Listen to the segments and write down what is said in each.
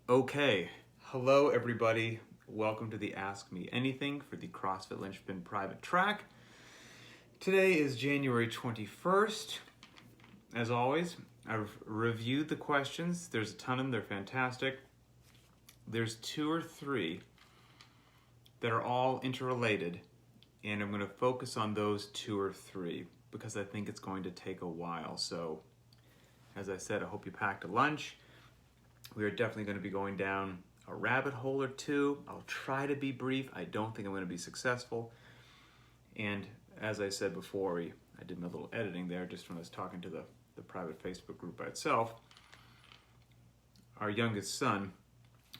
Okay, hello everybody. Welcome to the Ask Me Anything for the CrossFit Linchpin private track. Today is January 21st. As always, I've reviewed the questions. There's a ton of them, they're fantastic. There's two or three that are all interrelated, and I'm going to focus on those two or three because I think it's going to take a while. So, as I said, I hope you packed a lunch. We are definitely going to be going down a rabbit hole or two. I'll try to be brief. I don't think I'm going to be successful. And as I said before, I did my little editing there just when I was talking to the private Facebook group by itself. Our youngest son,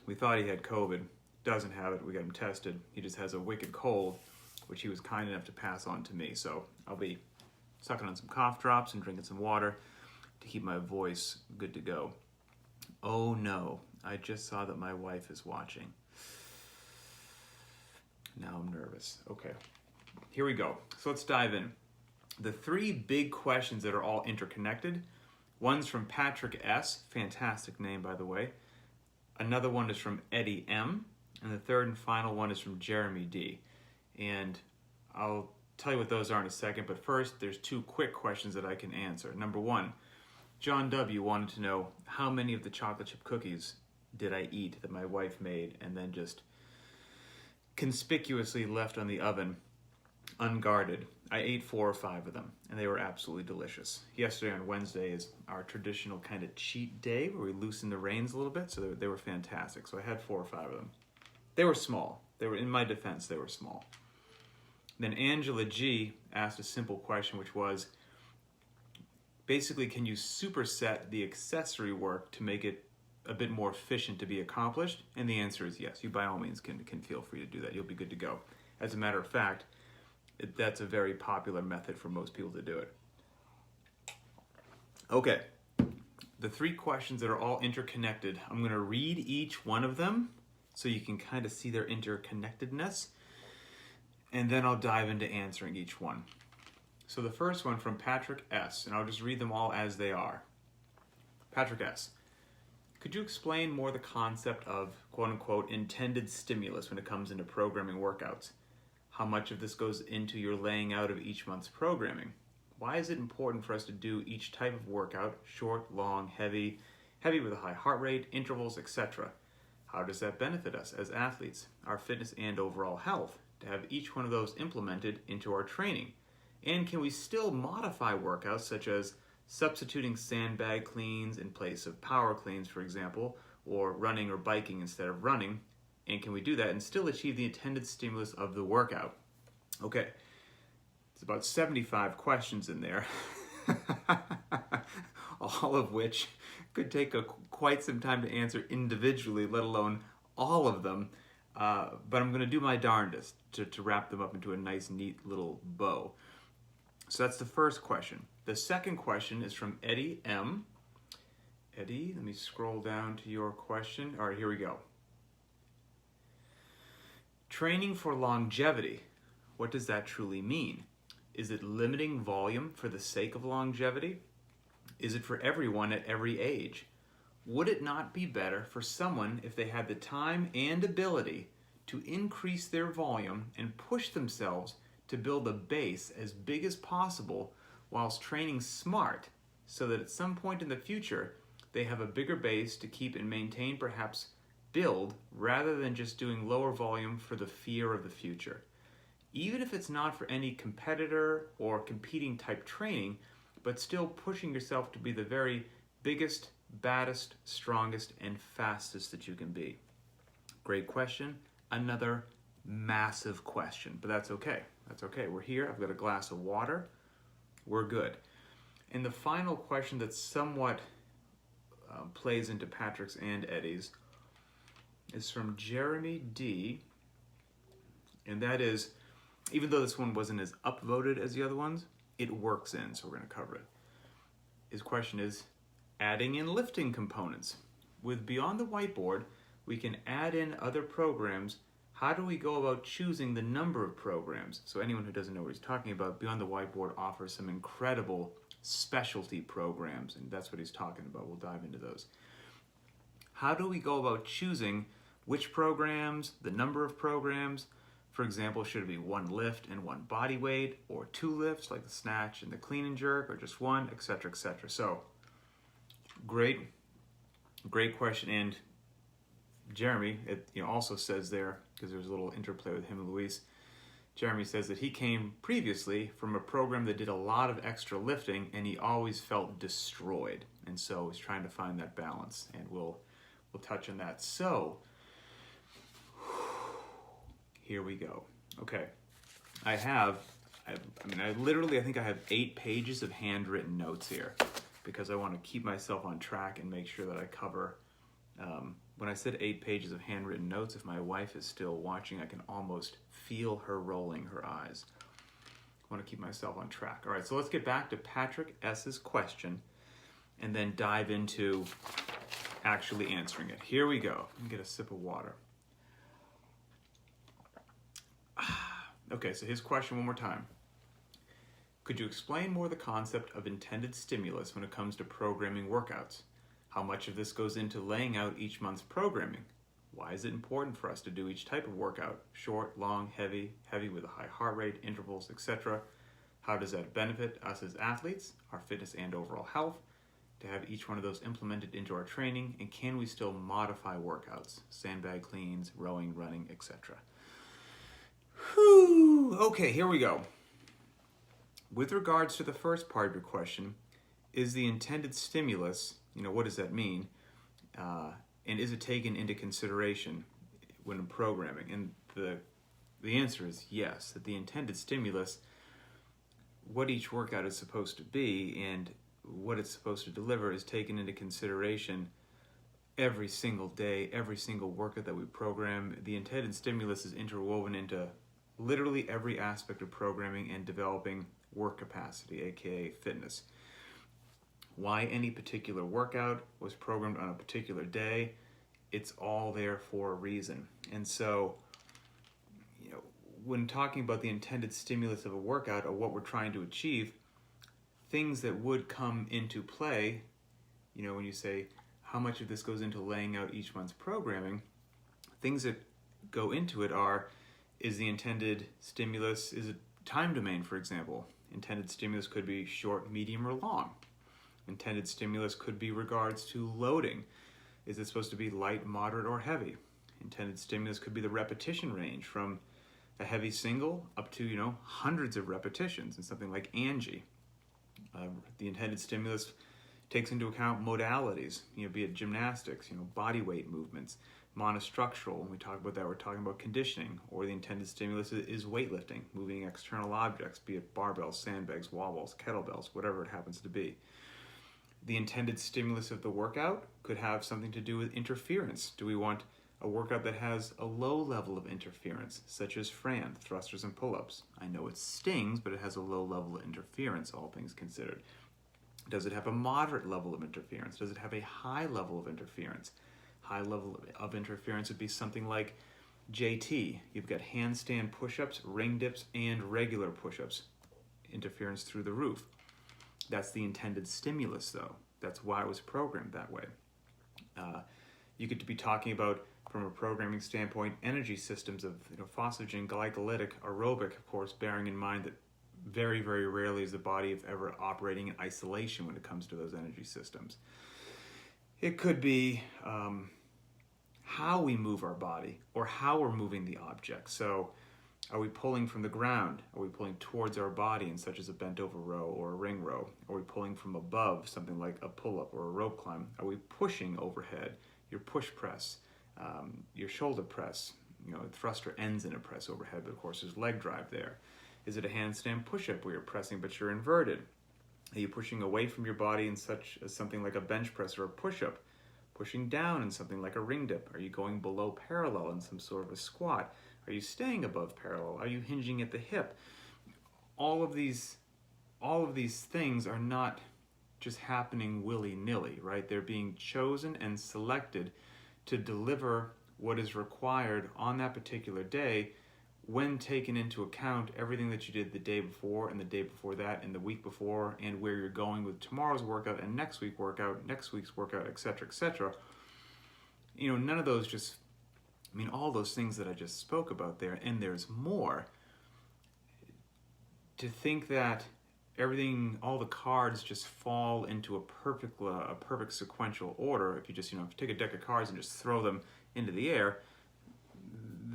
we thought he had COVID. Doesn't have it. We got him tested. He just has a wicked cold, which he was kind enough to pass on to me. So I'll be sucking on some cough drops and drinking some water to keep my voice good to go. Oh no, I just saw that my wife is watching. Now I'm nervous. Okay, here we go. So let's dive in. The three big questions that are all interconnected. One's from Patrick S., fantastic name by the way. Another one is from Eddie M., and the third and final one is from Jeremy D. And I'll tell you what those are in a second, but first there's two quick questions that I can answer. Number one, John W. wanted to know how many of the chocolate chip cookies did I eat that my wife made and then just conspicuously left on the oven unguarded. I ate 4 or 5 of them, and they were absolutely delicious. Yesterday on Wednesday is our traditional kind of cheat day where we loosen the reins a little bit, so they were fantastic. So I had 4 or 5 of them. They were small. They were, in my defense, they were small. Then Angela G. asked a simple question, which was, basically, can you superset the accessory work to make it a bit more efficient to be accomplished? And the answer is yes. You by all means can feel free to do that. You'll be good to go. As a matter of fact, that's a very popular method for most people to do it. Okay, the 3 questions that are all interconnected. I'm going to read each one of them so you can kind of see their interconnectedness, and then I'll dive into answering each one. So the first one from Patrick S., and I'll just read them all as they are. Patrick S., could you explain more the concept of quote-unquote intended stimulus when it comes into programming workouts? How much of this goes into your laying out of each month's programming? Why is it important for us to do each type of workout, short, long, heavy with a high heart rate, intervals, etc.? How does that benefit us as athletes, our fitness and overall health, to have each one of those implemented into our training? And can we still modify workouts such as substituting sandbag cleans in place of power cleans, for example, or running or biking instead of running? And can we do that and still achieve the intended stimulus of the workout? Okay, it's about 75 questions in there, all of which could take quite some time to answer individually, let alone all of them. But I'm going to do my darndest to wrap them up into a nice, neat little bow. So that's the first question. The second question is from Eddie M. Eddie, let me scroll down to your question. All right, here we go. Training for longevity. What does that truly mean? Is it limiting volume for the sake of longevity? Is it for everyone at every age? Would it not be better for someone if they had the time and ability to increase their volume and push themselves to build a base as big as possible whilst training smart so that at some point in the future they have a bigger base to keep and maintain, perhaps build, rather than just doing lower volume for the fear of the future? Even if it's not for any competitor or competing type training, but still pushing yourself to be the very biggest, baddest, strongest, and fastest that you can be. Great question. Another massive question, but that's okay. That's okay. We're here. I've got a glass of water. We're good. And the final question that somewhat plays into Patrick's and Eddie's is from Jeremy D. And that is, even though this one wasn't as upvoted as the other ones, it works in, so we're going to cover it. His question is, adding in lifting components. With Beyond the Whiteboard, we can add in other programs. How do we go about choosing the number of programs? So anyone who doesn't know what he's talking about, Beyond the Whiteboard offers some incredible specialty programs, and that's what he's talking about. We'll dive into those. How do we go about choosing which programs, the number of programs? For example, should it be one lift and one body weight, or two lifts like the snatch and the clean and jerk, or just one, etc., etc. So, great question. And Jeremy, it also says there, because there's a little interplay with him and Luis, Jeremy says that he came previously from a program that did a lot of extra lifting, and he always felt destroyed. And so he's trying to find that balance, and we'll touch on that. So, here we go. Okay, I think I have 8 pages of handwritten notes here, because I want to keep myself on track and make sure that I cover. When I said 8 pages of handwritten notes, if my wife is still watching, I can almost feel her rolling her eyes. I want to keep myself on track. All right, so let's get back to Patrick S.'s question and then dive into actually answering it. Here we go. Let me get a sip of water. Okay, so his question one more time. Could you explain more the concept of intended stimulus when it comes to programming workouts? How much of this goes into laying out each month's programming? Why is it important for us to do each type of workout? Short, long, heavy with a high heart rate, intervals, etc. How does that benefit us as athletes, our fitness and overall health, to have each one of those implemented into our training? And can we still modify workouts? Sandbag cleans, rowing, running, etc. Whew. Okay, here we go. With regards to the first part of your question, is the intended stimulus, what does that mean? And is it taken into consideration when programming? And the answer is yes, that the intended stimulus, what each workout is supposed to be and what it's supposed to deliver, is taken into consideration every single day, every single workout that we program. The intended stimulus is interwoven into literally every aspect of programming and developing work capacity, aka fitness. Why any particular workout was programmed on a particular day, it's all there for a reason. And so, when talking about the intended stimulus of a workout or what we're trying to achieve, things that would come into play, when you say how much of this goes into laying out each month's programming, things that go into it are, is the intended stimulus, is it time domain, for example? Intended stimulus could be short, medium, or long. Intended stimulus could be regards to loading. Is it supposed to be light, moderate, or heavy? Intended stimulus could be the repetition range from a heavy single up to, hundreds of repetitions in something like Angie. The intended stimulus takes into account modalities, be it gymnastics, body weight movements, monostructural. When we talk about that, we're talking about conditioning. Or the intended stimulus is weightlifting, moving external objects, be it barbells, sandbags, wall balls, kettlebells, whatever it happens to be. The intended stimulus of the workout could have something to do with interference. Do we want a workout that has a low level of interference, such as Fran, thrusters and pull-ups? I know it stings, but it has a low level of interference, all things considered. Does it have a moderate level of interference? Does it have a high level of interference? High level of interference would be something like JT. You've got handstand push-ups, ring dips, and regular push-ups. Interference through the roof. That's the intended stimulus, though. That's why it was programmed that way. You could be talking about, from a programming standpoint, energy systems of phosphagen, glycolytic, aerobic, of course, bearing in mind that very, very rarely is the body ever operating in isolation when it comes to those energy systems. It could be how we move our body or how we're moving the object. So are we pulling from the ground? Are we pulling towards our body in such as a bent over row or a ring row? Are we pulling from above, something like a pull-up or a rope climb? Are we pushing overhead? Your push press, your shoulder press, thruster ends in a press overhead, but of course there's leg drive there. Is it a handstand push-up where you're pressing but you're inverted? Are you pushing away from your body in such as something like a bench press or a push-up? Pushing down in something like a ring dip? Are you going below parallel in some sort of a squat? Are you staying above parallel? Are you hinging at the hip? All of these things are not just happening willy-nilly, right? They're being chosen and selected to deliver what is required on that particular day, when taken into account everything that you did the day before and the day before that and the week before, and where you're going with tomorrow's workout and next week's workout, etc., etc. None of those just, all those things that I just spoke about there, and there's more. To think that everything, all the cards just fall into a perfect sequential order. If you just, if you take a deck of cards and just throw them into the air,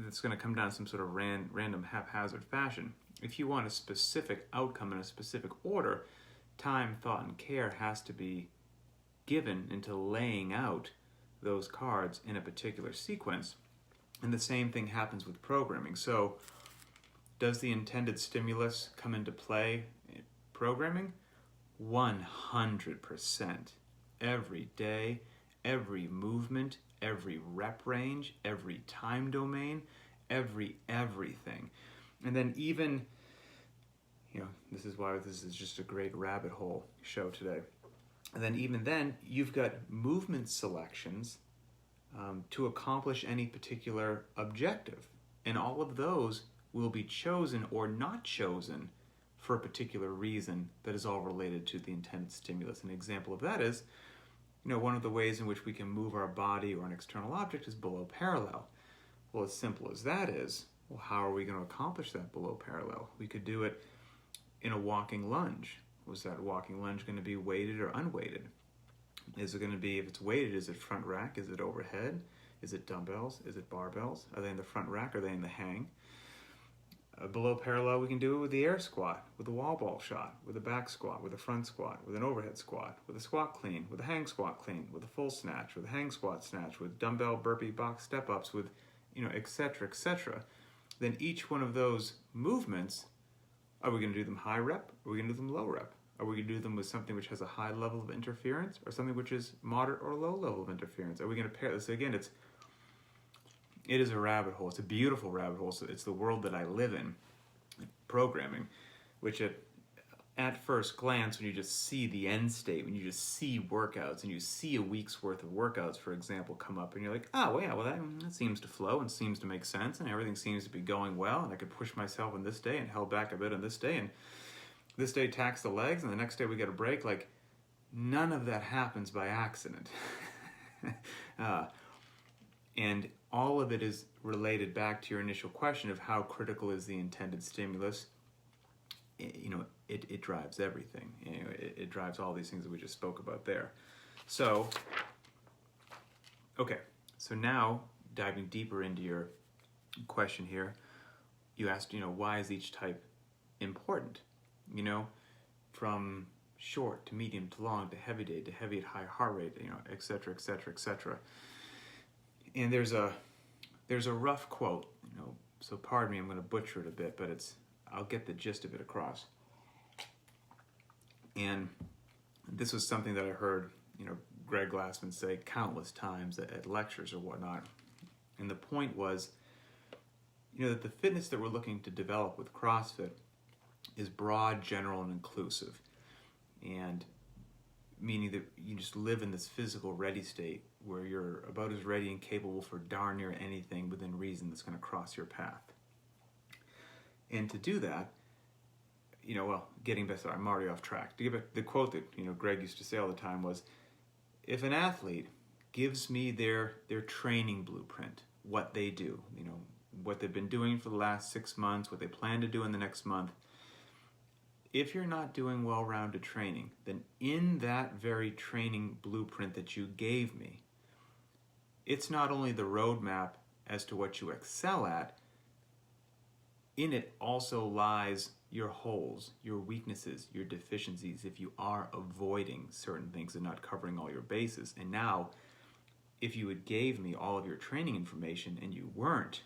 it's going to come down some sort of random haphazard fashion. If you want a specific outcome in a specific order, time, thought, and care has to be given into laying out those cards in a particular sequence. And the same thing happens with programming. So, does the intended stimulus come into play in programming? 100%. Every day, every movement, every rep range, every time domain, everything. And then even, this is why this is just a great rabbit hole show today. And then even then, you've got movement selections to accomplish any particular objective. And all of those will be chosen or not chosen for a particular reason that is all related to the intended stimulus. An example of that is, one of the ways in which we can move our body or an external object is below parallel. Well, as simple as that is, well, how are we going to accomplish that below parallel? We could do it in a walking lunge. Was that walking lunge going to be weighted or unweighted? Is it going to be, if it's weighted, is it front rack? Is it overhead? Is it dumbbells? Is it barbells? Are they in the front rack? Are they in the hang? Below parallel, we can do it with the air squat, with a wall ball shot, with a back squat, with a front squat, with an overhead squat, with a squat clean, with a hang squat clean, with a full snatch, with a hang squat snatch, with dumbbell burpee box step-ups, with, etc., etc. Then each one of those movements, are we going to do them high rep? Or are we going to do them low rep? Are we going to do them with something which has a high level of interference or something which is moderate or low level of interference? Are we going to pair this? Again, it is a rabbit hole. It's a beautiful rabbit hole. So it's the world that I live in, programming, which at first glance, when you just see the end state, when you just see workouts and you see a week's worth of workouts, for example, come up and you're like, oh, well, yeah, well, that seems to flow and seems to make sense and everything seems to be going well and I could push myself on this day and held back a bit on this day and this day tax the legs and the next day we get a break. Like, none of that happens by accident. And all of it is related back to your initial question of how critical is the intended stimulus. It drives everything. It drives all these things that we just spoke about there. So, okay. So now, diving deeper into your question here, you asked, why is each type important? From short to medium to long to heavy day to heavy at high heart rate, et cetera, et cetera, et cetera. And there's a rough quote, so pardon me, I'm going to butcher it a bit, but I'll get the gist of it across. And this was something that I heard, Greg Glassman say countless times at lectures or whatnot. And the point was, that the fitness that we're looking to develop with CrossFit is broad, general, and inclusive. And meaning that you just live in this physical ready state where you're about as ready and capable for darn near anything within reason that's going to cross your path. And to do that, getting back, sorry, I'm already off track. To give it the quote that, Greg used to say all the time was, if an athlete gives me their training blueprint, what they do, what they've been doing for the last 6 months, what they plan to do in the next month, if you're not doing well-rounded training, then in that very training blueprint that you gave me, it's not only the roadmap as to what you excel at, in it also lies your holes, your weaknesses, your deficiencies, if you are avoiding certain things and not covering all your bases. And now, if you had gave me all of your training information and you weren't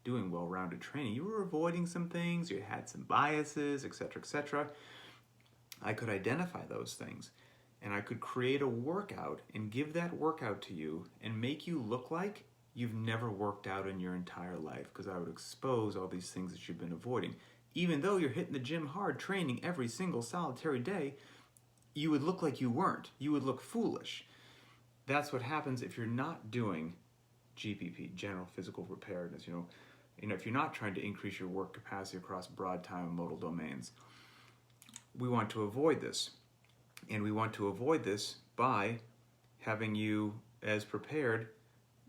doing well-rounded training, you were avoiding some things, you had some biases, etc., I could identify those things and I could create a workout and give that workout to you and make you look like you've never worked out in your entire life, because I would expose all these things that you've been avoiding. Even though you're hitting the gym hard, training every single solitary day, you would look like you weren't. You would look foolish. That's what happens if you're not doing GPP, general physical preparedness, if you're not trying to increase your work capacity across broad time and modal domains. We want to avoid this. And we want to avoid this by having you as prepared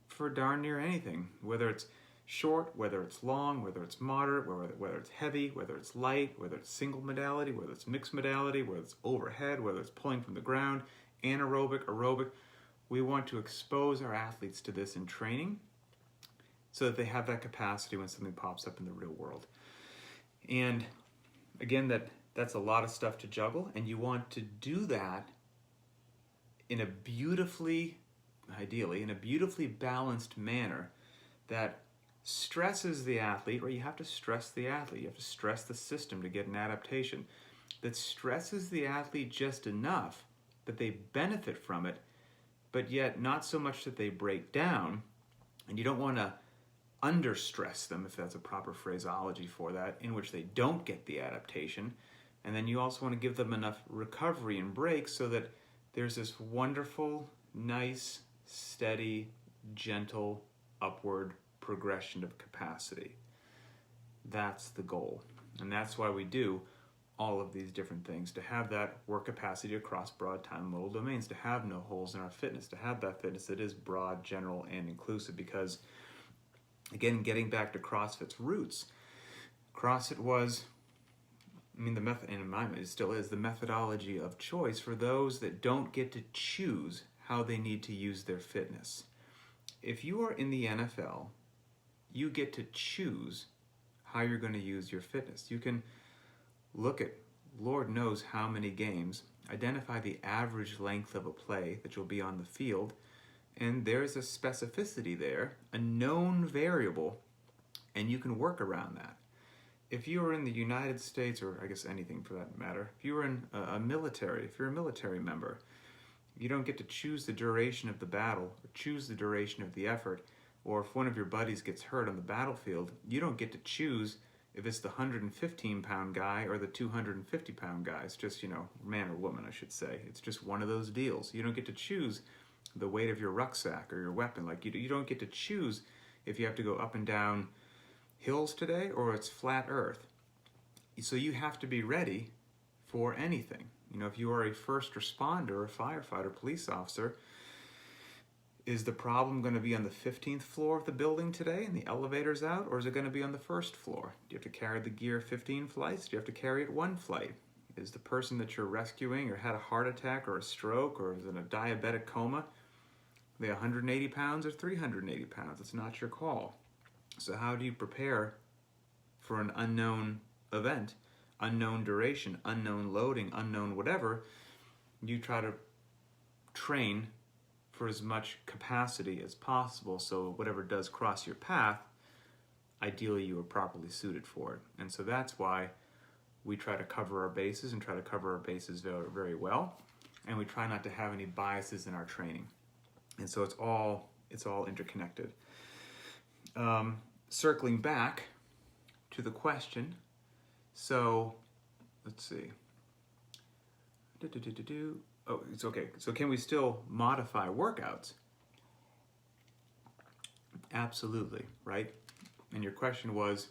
for darn near anything, whether it's short, whether it's long, whether it's moderate, whether it's heavy, whether it's light, whether it's single modality, whether it's mixed modality, whether it's overhead, whether it's pulling from the ground, anaerobic, aerobic. We want to expose our athletes to this in training so that they have that capacity when something pops up in the real world. And again, that's a lot of stuff to juggle, and you want to do that in a ideally, in a beautifully balanced manner that stresses the athlete, or you have to stress the athlete, you have to stress the system to get an adaptation, that stresses the athlete just enough that they benefit from it, but yet not so much that they break down. And you don't want to under-stress them, if that's a proper phraseology for that, in which they don't get the adaptation. And then you also want to give them enough recovery and breaks so that there's this wonderful, nice, steady, gentle, upward progression of capacity. That's the goal. And that's why we do all of these different things, to have that work capacity across broad time and modal domains, to have no holes in our fitness, to have that fitness that is broad, general, and inclusive. Because, again, getting back to CrossFit's roots, CrossFit was, the method, and in my mind it still is, the methodology of choice for those that don't get to choose how they need to use their fitness. If you are in the NFL, you get to choose how you're going to use your fitness. You can look at Lord knows how many games, identify the average length of a play that you'll be on the field, and there's a specificity there, a known variable, and you can work around that. If you are in the United States, or I guess anything for that matter, if you are in a military, if you're a military member, you don't get to choose the duration of the battle, or choose the duration of the effort, or if one of your buddies gets hurt on the battlefield, you don't get to choose if it's the 115-pound guy or the 250-pound guy. It's just, man or woman, I should say. It's just one of those deals. You don't get to choose the weight of your rucksack or your weapon. Like, you don't get to choose if you have to go up and down hills today or it's flat earth. So you have to be ready for anything. If you are a first responder, a firefighter, police officer, is the problem going to be on the 15th floor of the building today and the elevator's out, or is it going to be on the first floor? Do you have to carry the gear 15 flights? Do you have to carry it one flight? Is the person that you're rescuing or had a heart attack or a stroke or is in a diabetic coma, are they 180 pounds or 380 pounds? It's not your call. So how do you prepare for an unknown event, unknown duration, unknown loading, unknown whatever? You try to train for as much capacity as possible, so whatever does cross your path, ideally you are properly suited for it. And so that's why we try to cover our bases, and try to cover our bases very, very well, and we try not to have any biases in our training. And so it's all interconnected. Circling back to the question, so let's see. Oh, it's okay. So can we still modify workouts? Absolutely, right? And your question was,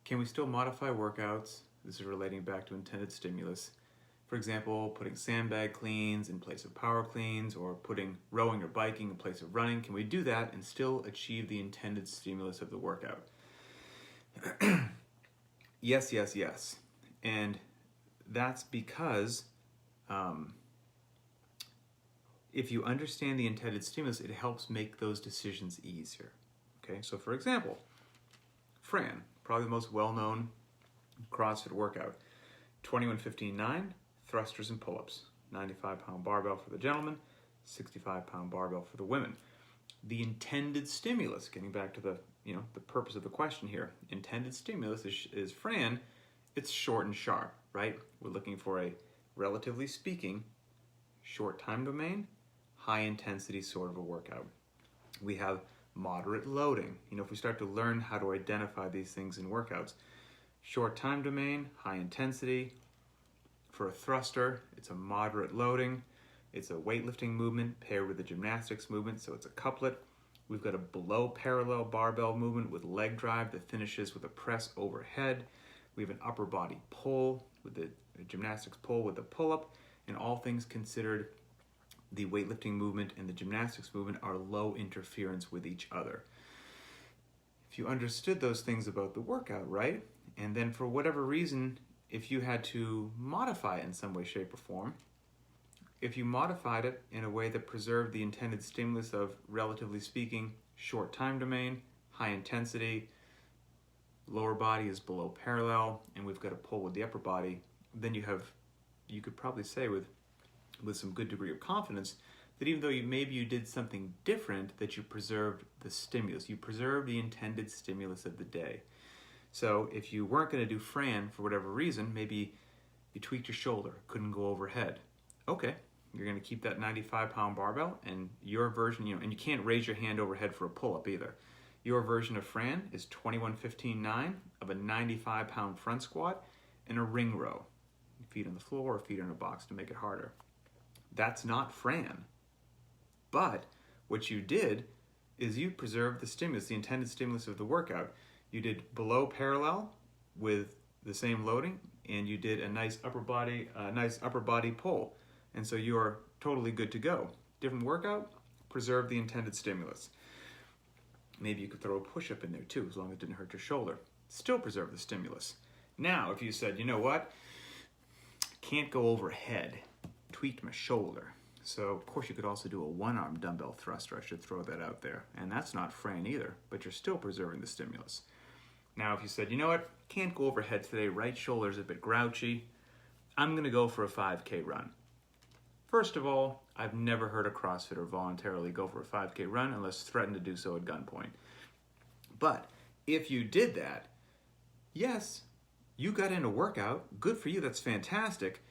can we still modify workouts? This is relating back to intended stimulus. For example, putting sandbag cleans in place of power cleans, or putting rowing or biking in place of running. Can we do that and still achieve the intended stimulus of the workout? Yes, yes, yes. And that's because if you understand the intended stimulus, it helps make those decisions easier. Okay, so for example, Fran, probably the most well-known CrossFit workout, 21-15-9, thrusters and pull-ups, 95-pound barbell for the gentlemen, 65-pound barbell for the women. The intended stimulus, getting back to the purpose of the question here, intended stimulus is Fran, it's short and sharp, right? We're looking for a, relatively speaking, short time domain, high intensity sort of a workout. We have moderate loading. If we start to learn how to identify these things in workouts, short time domain, high intensity. For a thruster, it's a moderate loading. It's a weightlifting movement paired with a gymnastics movement, so it's a couplet. We've got a below parallel barbell movement with leg drive that finishes with a press overhead. We have an upper body pull with a gymnastics pull with a pull-up, and all things considered, the weightlifting movement and the gymnastics movement are low interference with each other. If you understood those things about the workout, right? And then for whatever reason, if you had to modify it in some way, shape, or form, if you modified it in a way that preserved the intended stimulus of, relatively speaking, short time domain, high intensity, lower body is below parallel, and we've got a pull with the upper body, then you could probably say with some good degree of confidence that even though maybe you did something different, that you preserved the stimulus. You preserved the intended stimulus of the day. So if you weren't going to do Fran for whatever reason, maybe you tweaked your shoulder, couldn't go overhead. Okay, you're going to keep that 95-pound barbell, and your version, and you can't raise your hand overhead for a pull-up either. Your version of Fran is 21-15-9 of a 95-pound front squat and a ring row. Feet on the floor or feet in a box to make it harder. That's not Fran. But what you did is you preserved the stimulus, the intended stimulus of the workout. You did below parallel with the same loading, and you did a nice upper body pull. And so you're totally good to go. Different workout, preserve the intended stimulus. Maybe you could throw a push-up in there too, as long as it didn't hurt your shoulder. Still preserve the stimulus. Now, if you said, you know what? Can't go overhead, tweaked my shoulder. So, of course, you could also do a one-arm dumbbell thruster. I should throw that out there. And that's not Fran either, but you're still preserving the stimulus. Now, if you said, you know what, can't go overhead today, right shoulder's a bit grouchy, I'm going to go for a 5K run. First of all, I've never heard a CrossFitter voluntarily go for a 5K run unless threatened to do so at gunpoint. But if you did that, yes, you got in a workout, good for you, that's fantastic.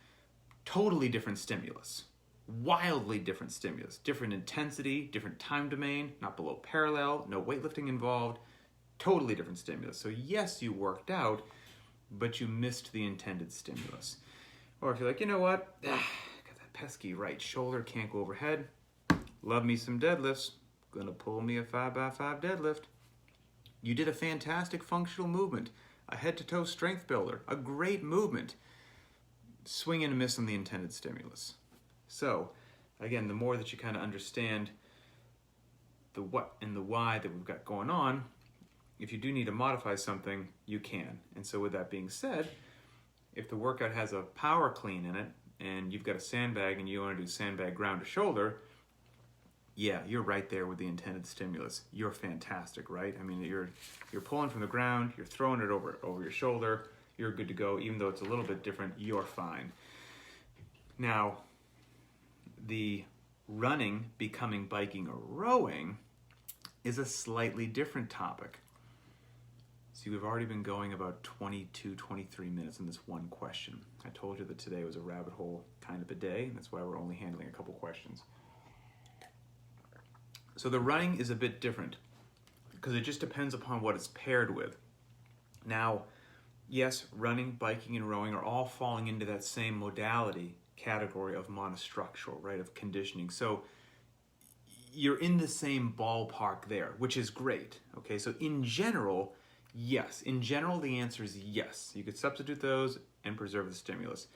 Totally different stimulus. Wildly different stimulus. Different intensity, different time domain, not below parallel, no weightlifting involved. Totally different stimulus. So yes, you worked out, but you missed the intended stimulus. Or if you're like, you know what, got that pesky right shoulder, can't go overhead. Love me some deadlifts. Gonna pull me a 5x5 deadlift. You did a fantastic functional movement. A head-to-toe strength builder, a great movement. Swing and a miss on the intended stimulus. So, again, the more that you kind of understand the what and the why that we've got going on, if you do need to modify something, you can. And so with that being said, if the workout has a power clean in it, and you've got a sandbag and you want to do sandbag ground to shoulder, yeah, you're right there with the intended stimulus. You're fantastic, right? I mean, you're pulling from the ground, you're throwing it over your shoulder, you're good to go. Even though it's a little bit different, you're fine. Now, the running, becoming biking, or rowing is a slightly different topic. See, we've already been going about 22, 23 minutes in this one question. I told you that today was a rabbit hole kind of a day, and that's why we're only handling a couple questions. So the running is a bit different because it just depends upon what it's paired with. Now, yes, running, biking, and rowing are all falling into that same modality category of monostructural, right, of conditioning. So you're in the same ballpark there, which is great. Okay, so in general, yes. In general, the answer is yes. You could substitute those and preserve the stimulus.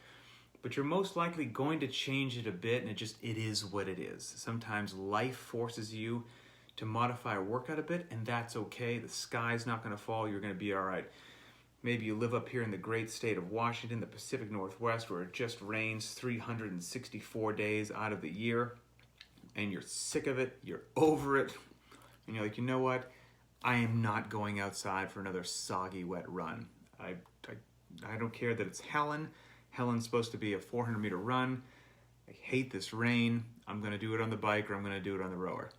But you're most likely going to change it a bit, and it is what it is. Sometimes life forces you to modify a workout a bit, and that's okay. The sky's not going to fall. You're going to be all right. Maybe you live up here in the great state of Washington, the Pacific Northwest, where it just rains 364 days out of the year, and you're sick of it, you're over it, and you're like, you know what? I am not going outside for another soggy, wet run. I don't care that it's Helen. Helen's supposed to be a 400-meter run. I hate this rain. I'm going to do it on the bike, or I'm going to do it on the rower.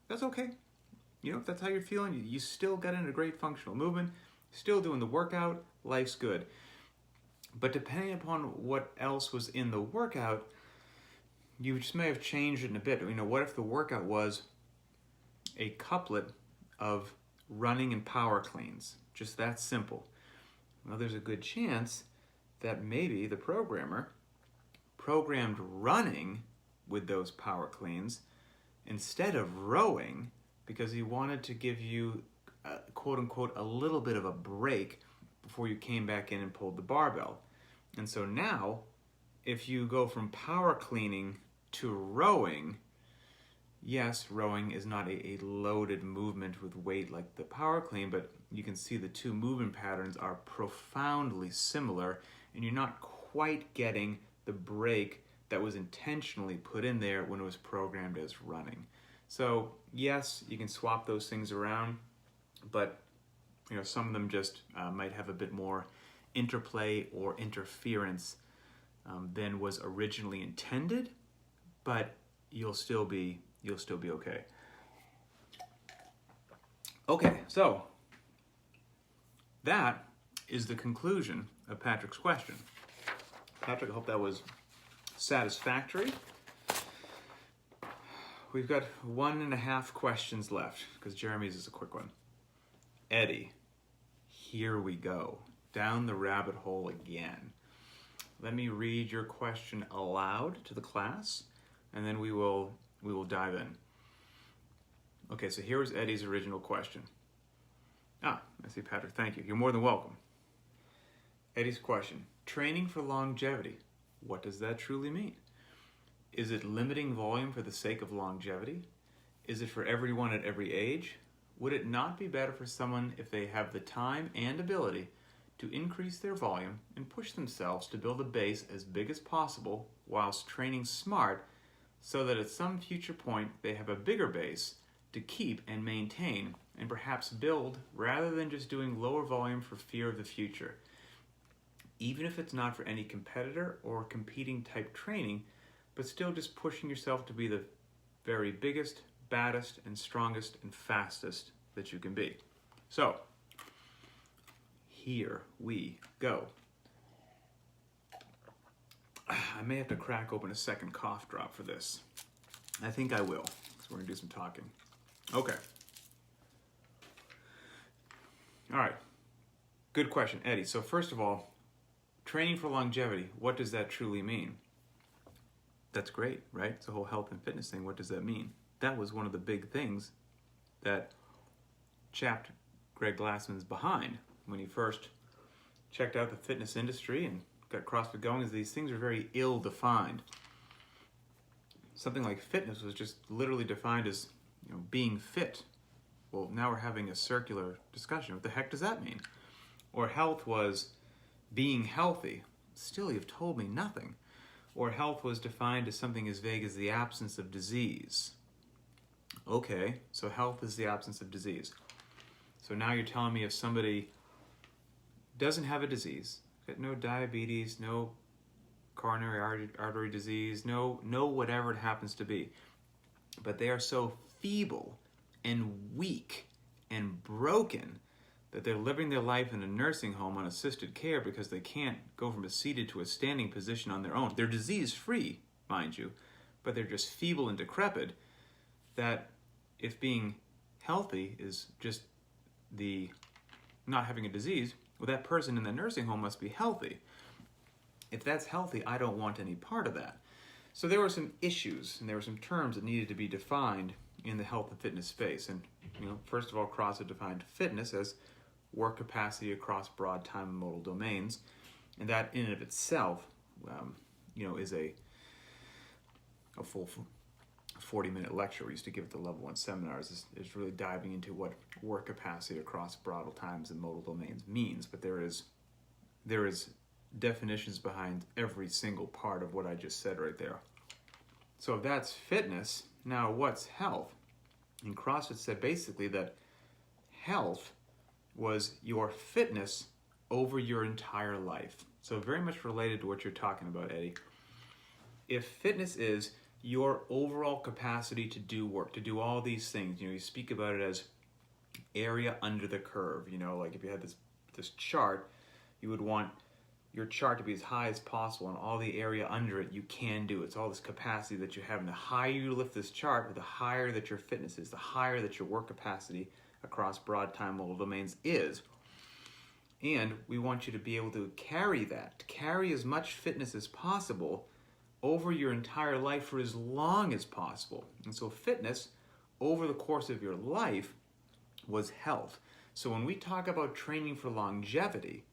That's okay. You know, if that's how you're feeling, you still got in a great functional movement, still doing the workout, life's good. But depending upon what else was in the workout, you just may have changed it in a bit. You know, what if the workout was a couplet of running and power cleans? Just that simple. Well, there's a good chance that maybe the programmer programmed running with those power cleans instead of rowing because he wanted to give you, quote unquote, a little bit of a break before you came back in and pulled the barbell. And so now, if you go from power cleaning to rowing, yes, rowing is not a loaded movement with weight like the power clean, but you can see the two movement patterns are profoundly similar, and you're not quite getting the break that was intentionally put in there when it was programmed as running. So yes, you can swap those things around, but some of them just might have a bit more interplay or interference than was originally intended, but you'll still be okay. Okay, so that is the conclusion of Patrick's question. Patrick, I hope that was satisfactory. We've got 1.5 questions left, because Jeremy's is a quick one. Eddie, here we go. Down the rabbit hole again. Let me read your question aloud to the class, and then we will dive in. Okay, so here was Eddie's original question. I see Patrick, thank you. You're more than welcome. Eddie's question, training for longevity, what does that truly mean? Is it limiting volume for the sake of longevity? Is it for everyone at every age? Would it not be better for someone if they have the time and ability to increase their volume and push themselves to build a base as big as possible whilst training smart so that at some future point they have a bigger base to keep and maintain and perhaps build rather than just doing lower volume for fear of the future? Even if it's not for any competitor or competing type training, but still just pushing yourself to be the very biggest, baddest, and strongest and fastest that you can be. So, here we go. I may have to crack open a second cough drop for this. I think I will, because we're going to do some talking. Okay. All right. Good question, Eddie. So first of all, training for longevity, what does that truly mean? That's great, right? It's a whole health and fitness thing. What does that mean? That was one of the big things that chapped Greg Glassman's behind when he first checked out the fitness industry and got CrossFit going, is these things are very ill-defined. Something like fitness was just literally defined as being fit. Well, now we're having a circular discussion. What the heck does that mean? Or health was being healthy. Still, you've told me nothing. Or health was defined as something as vague as the absence of disease. Okay, so health is the absence of disease. So now you're telling me if somebody doesn't have a disease, got no diabetes, no coronary artery disease, no whatever it happens to be, but they are so feeble and weak and broken that they're living their life in a nursing home on assisted care because they can't go from a seated to a standing position on their own. They're disease-free, mind you, but they're just feeble and decrepit, that if being healthy is just the not having a disease, well, that person in the nursing home must be healthy. If that's healthy, I don't want any part of that. So there were some issues and there were some terms that needed to be defined in the health and fitness space. And first of all, CrossFit defined fitness as work capacity across broad time and modal domains, and that in and of itself, is a full 40-minute lecture we used to give at the Level 1 seminars. Is really diving into what work capacity across broad times and modal domains means. But there is definitions behind every single part of what I just said right there. So if that's fitness, now what's health? And CrossFit said basically that health was your fitness over your entire life. So very much related to what you're talking about, Eddie. If fitness is your overall capacity to do work, to do all these things, you speak about it as area under the curve. Like if you had this chart, you would want your chart to be as high as possible, and all the area under it you can do. It's all this capacity that you have. And the higher you lift this chart, the higher that your fitness is, the higher that your work capacity across broad time modal domains is. And we want you to be able to carry that, to carry as much fitness as possible over your entire life for as long as possible. And so fitness over the course of your life was health. So when we talk about training for longevity,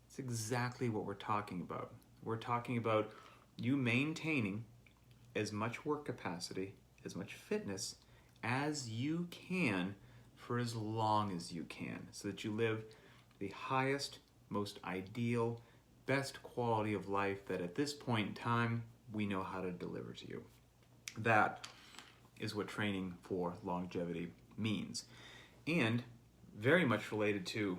it's exactly what we're talking about. We're talking about you maintaining as much work capacity, as much fitness as you can for as long as you can, so that you live the highest, most ideal, best quality of life that at this point in time we know how to deliver to you. That is what training for longevity means. And very much related to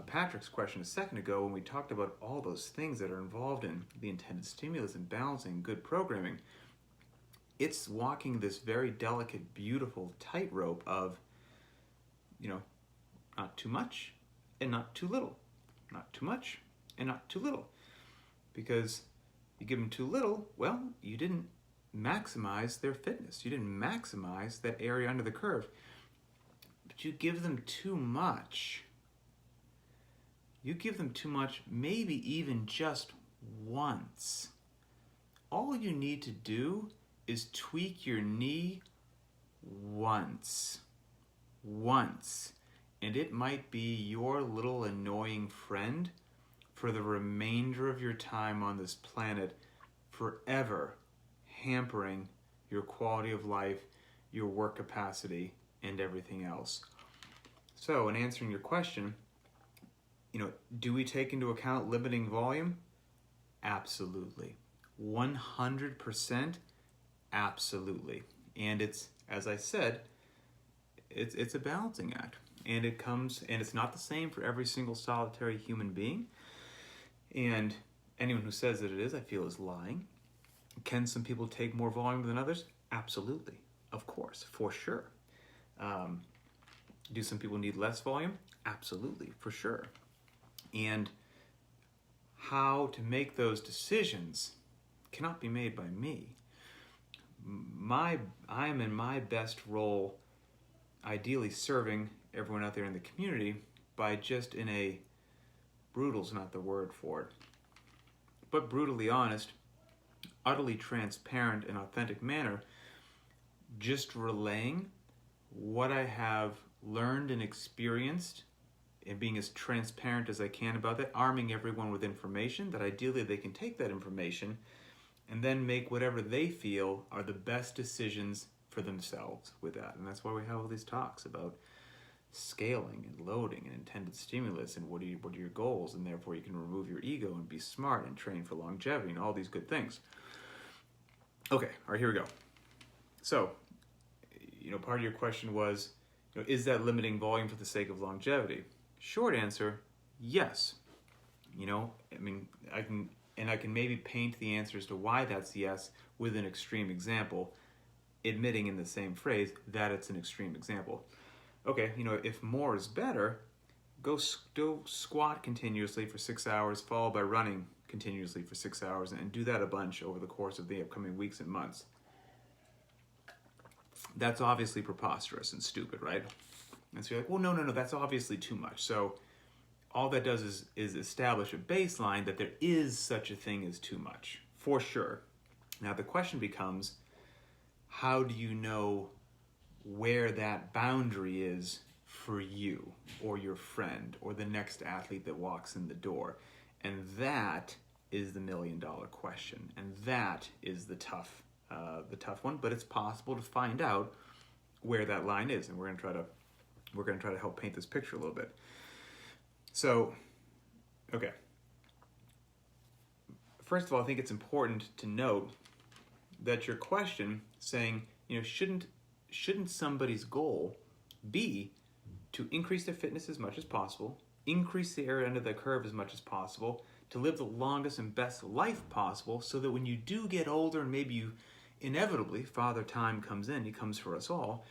Patrick's question a second ago, when we talked about all those things that are involved in the intended stimulus and balancing good programming, it's walking this very delicate, beautiful tightrope of, not too much and not too little. Not too much and not too little. Because you give them too little, well, you didn't maximize their fitness. You didn't maximize that area under the curve. But you give them too much. You give them too much, maybe even just once. All you need to do is tweak your knee once. Once. And it might be your little annoying friend for the remainder of your time on this planet, forever hampering your quality of life, your work capacity, and everything else. So, in answering your question, do we take into account limiting volume? Absolutely. 100%, absolutely. And it's, as I said, it's a balancing act. And it's not the same for every single solitary human being. And anyone who says that it is, I feel, is lying. Can some people take more volume than others? Absolutely. Of course, for sure. Do some people need less volume? Absolutely, for sure. And how to make those decisions cannot be made by me. I am in my best role, ideally serving everyone out there in the community by just in a, brutal's not the word for it, but brutally honest, utterly transparent and authentic manner, just relaying what I have learned and experienced and being as transparent as I can about that, arming everyone with information that ideally they can take that information and then make whatever they feel are the best decisions for themselves with that. And that's why we have all these talks about scaling and loading and intended stimulus and what are your goals, and therefore you can remove your ego and be smart and train for longevity and all these good things. Okay, all right, here we go. So, part of your question was, is that limiting volume for the sake of longevity? Short answer, yes. I can maybe paint the answer as to why that's yes with an extreme example, admitting in the same phrase that it's an extreme example. Okay, if more is better, go squat continuously for 6 hours, followed by running continuously for 6 hours, and do that a bunch over the course of the upcoming weeks and months. That's obviously preposterous and stupid, right? And so you're like, well, no, that's obviously too much. So all that does is establish a baseline that there is such a thing as too much, for sure. Now the question becomes, how do you know where that boundary is for you or your friend or the next athlete that walks in the door? And that is the $1 million question. And that is the tough one, but it's possible to find out where that line is. And we're going to try to help paint this picture a little bit. So, okay. First of all, I think it's important to note that your question saying, shouldn't somebody's goal be to increase their fitness as much as possible, increase the area under the curve as much as possible, to live the longest and best life possible, so that when you do get older and maybe you inevitably, Father Time comes in, he comes for us all,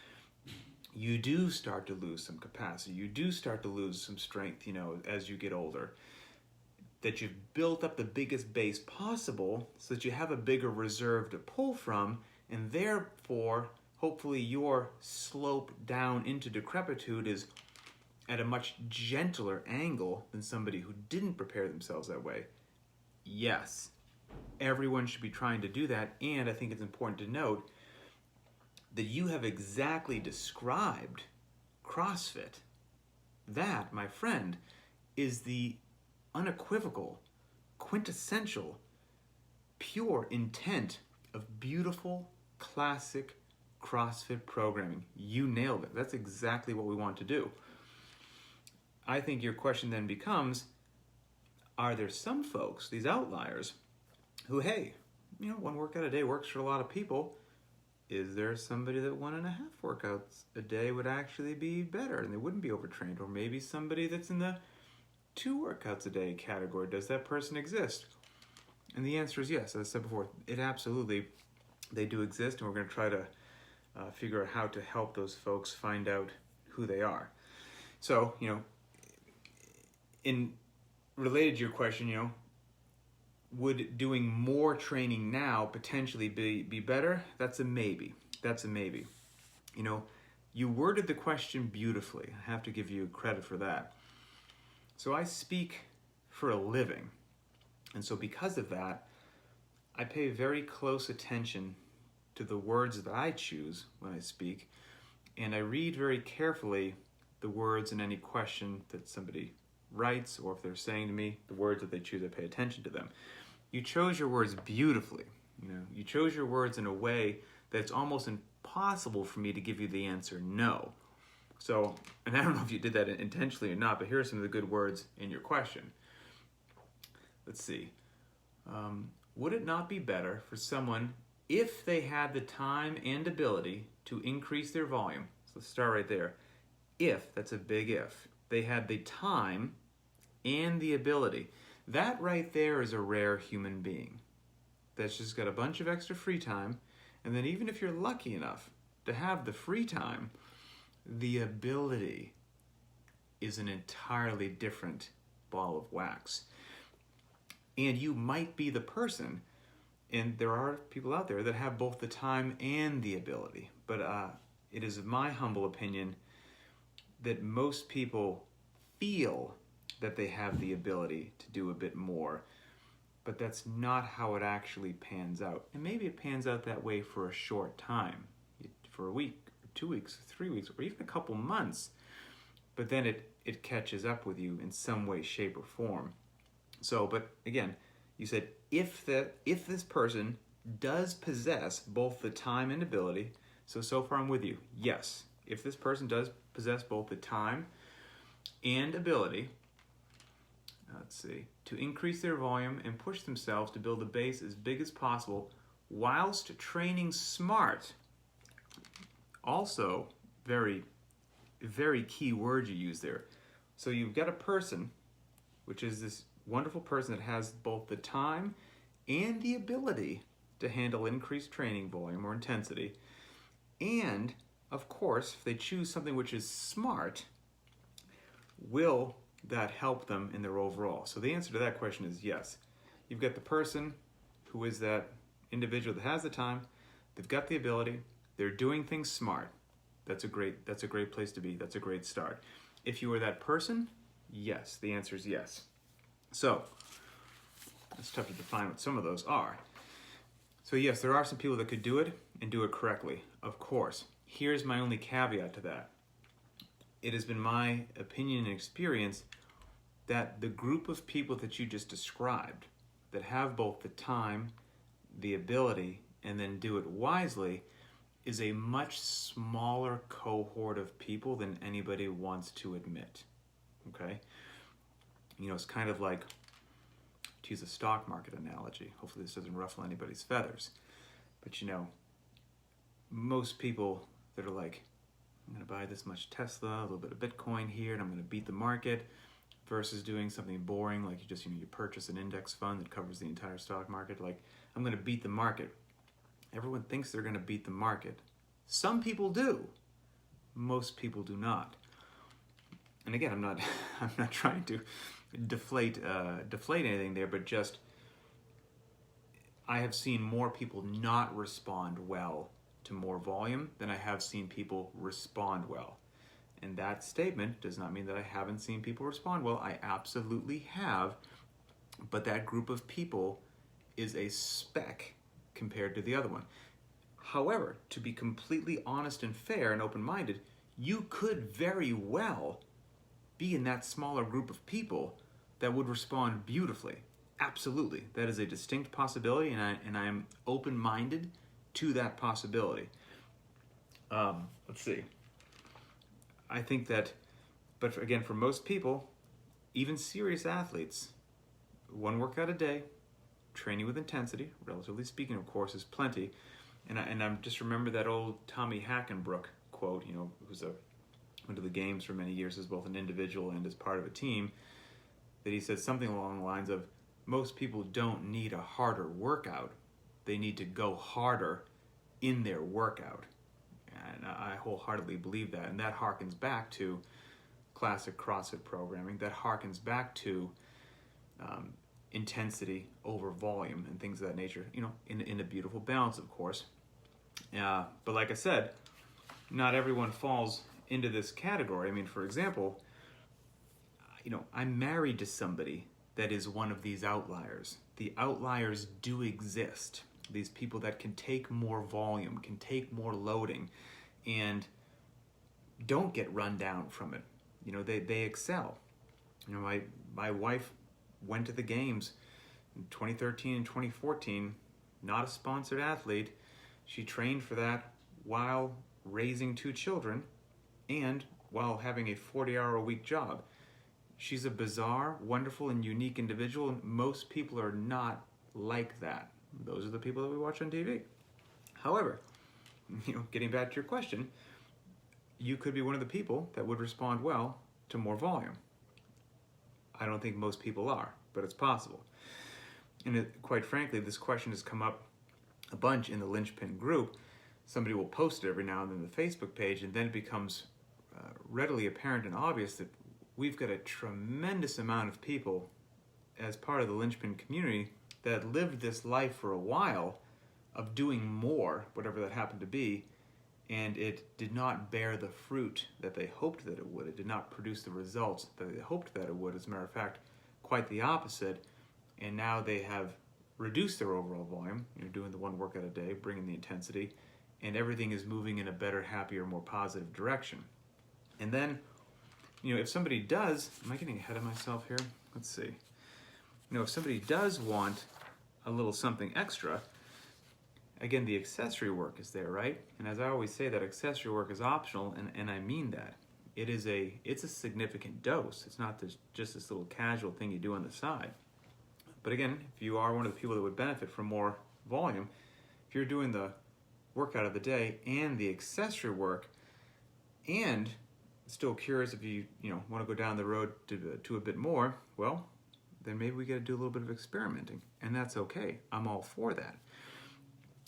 you do start to lose some capacity, you do start to lose some strength, as you get older, that you've built up the biggest base possible so that you have a bigger reserve to pull from, and therefore, hopefully your slope down into decrepitude is at a much gentler angle than somebody who didn't prepare themselves that way. Yes, everyone should be trying to do that, and I think it's important to note that you have exactly described CrossFit. That, my friend, is the unequivocal, quintessential, pure intent of beautiful, classic CrossFit programming. You nailed it. That's exactly what we want to do. I think your question then becomes, are there some folks, these outliers, who, hey, one workout a day works for a lot of people. Is there somebody that 1.5 workouts a day would actually be better and they wouldn't be overtrained? Or maybe somebody that's in the 2 workouts a day category. Does that person exist? And the answer is yes. As I said before, they do exist, and we're going to try to figure out how to help those folks find out who they are. So, in related to your question, would doing more training now potentially be better? That's a maybe. You worded the question beautifully. I have to give you credit for that. So I speak for a living. And so because of that, I pay very close attention to the words that I choose when I speak. And I read very carefully the words in any question that somebody writes, or if they're saying to me, the words that they choose, I pay attention to them. You chose your words beautifully. You chose your words in a way that it's almost impossible for me to give you the answer no. So, and I don't know if you did that intentionally or not, but here are some of the good words in your question. Let's see. Would it not be better for someone, if they had the time and ability to increase their volume? So let's start right there. If, that's a big if. They had the time and the ability. That right there is a rare human being that's just got a bunch of extra free time. And then even if you're lucky enough to have the free time, the ability is an entirely different ball of wax. And you might be the person, and there are people out there that have both the time and the ability. But it is my humble opinion that most people feel that they have the ability to do a bit more, but that's not how it actually pans out. And maybe it pans out that way for a short time, for a week, 2 weeks, 3 weeks, or even a couple months. But then it catches up with you in some way, shape, or form. So, but again, you said if this person does possess both the time and ability, so far I'm with you. Yes, if this person does possess both the time and ability, to increase their volume and push themselves to build a base as big as possible whilst training smart. Also, very, very key word you use there. So you've got a person, which is this wonderful person that has both the time and the ability to handle increased training volume or intensity. And, of course, if they choose something which is smart, will that help them in their overall? So the answer to that question is yes. You've got the person who is that individual that has the time, they've got the ability, they're doing things smart. That's a great place to be. That's a great start. If you are that person, yes, the answer is yes. So, it's tough to define what some of those are. So yes, there are some people that could do it and do it correctly, of course. Here's my only caveat to that. It has been my opinion and experience that the group of people that you just described that have both the time, the ability, and then do it wisely is a much smaller cohort of people than anybody wants to admit, okay? It's kind of like, to use a stock market analogy, hopefully this doesn't ruffle anybody's feathers, but most people that are like, I'm going to buy this much Tesla, a little bit of Bitcoin here, and I'm going to beat the market, versus doing something boring like you purchase an index fund that covers the entire stock market. Like, I'm going to beat the market. Everyone thinks they're going to beat the market. Some people do. Most people do not. And again, I'm not trying to deflate anything there, but just I have seen more people not respond well to more volume than I have seen people respond well. And that statement does not mean that I haven't seen people respond well. I absolutely have, but that group of people is a speck compared to the other one. However, to be completely honest and fair and open-minded, you could very well be in that smaller group of people that would respond beautifully. Absolutely, that is a distinct possibility, and I am open-minded to that possibility. Let's see. I think that, but again, for most people, even serious athletes, one workout a day, training with intensity, relatively speaking, of course, is plenty. And I'm just remember that old Tommy Hackenbrook quote. Who went to the games for many years as both an individual and as part of a team. That he said something along the lines of, most people don't need a harder workout. They need to go harder in their workout. And I wholeheartedly believe that. And that harkens back to classic CrossFit programming. That harkens back to intensity over volume and things of that nature, in a beautiful balance, of course. But like I said, not everyone falls into this category. I mean, for example, I'm married to somebody that is one of these outliers. The outliers do exist. These people that can take more volume, can take more loading, and don't get run down from it. They excel. My wife went to the games in 2013 and 2014, not a sponsored athlete. She trained for that while raising 2 children and while having a 40-hour-a-week job. She's a bizarre, wonderful, and unique individual, and most people are not like that. Those are the people that we watch on TV. However, getting back to your question, you could be one of the people that would respond well to more volume. I don't think most people are, but it's possible. And quite frankly, this question has come up a bunch in the Linchpin group. Somebody will post it every now and then on the Facebook page, and then it becomes readily apparent and obvious that we've got a tremendous amount of people as part of the Linchpin community that lived this life for a while of doing more, whatever that happened to be, and it did not bear the fruit that they hoped that it would. It did not produce the results that they hoped that it would. As a matter of fact, quite the opposite. And now they have reduced their overall volume, doing the 1 workout a day, bringing the intensity, and everything is moving in a better, happier, more positive direction. And then, if somebody does, am I getting ahead of myself here? Let's see. If somebody does want a little something extra, again, the accessory work is there, right? And as I always say, that accessory work is optional, and I mean that. It's a significant dose. It's not just this little casual thing you do on the side. But again, if you are one of the people that would benefit from more volume, if you're doing the workout of the day and the accessory work, and still curious if you want to go down the road to a bit more, well, then maybe we got to do a little bit of experimenting, and that's okay. I'm all for that.